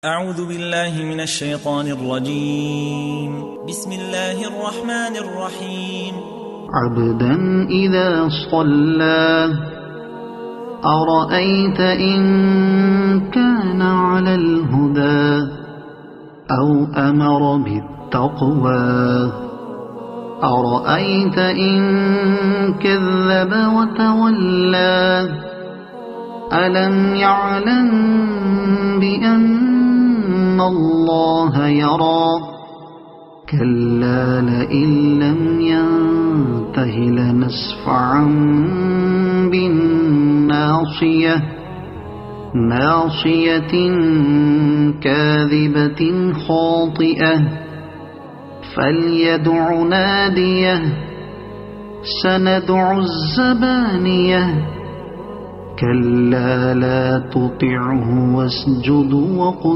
أعوذ بالله من الشيطان الرجيم. بسم الله الرحمن الرحيم. عبدا إذا صلى أرأيت إن كان على الهدى أو أمر بالتقوى أرأيت إن كذب وتولى ألم يعلم بأن الله يرى كلا لئن لم ينته لنسفعا بالناصية ناصية كاذبة خاطئة فليدع ناديه سندع الزبانية كلا لا تطعه واسجد وقتل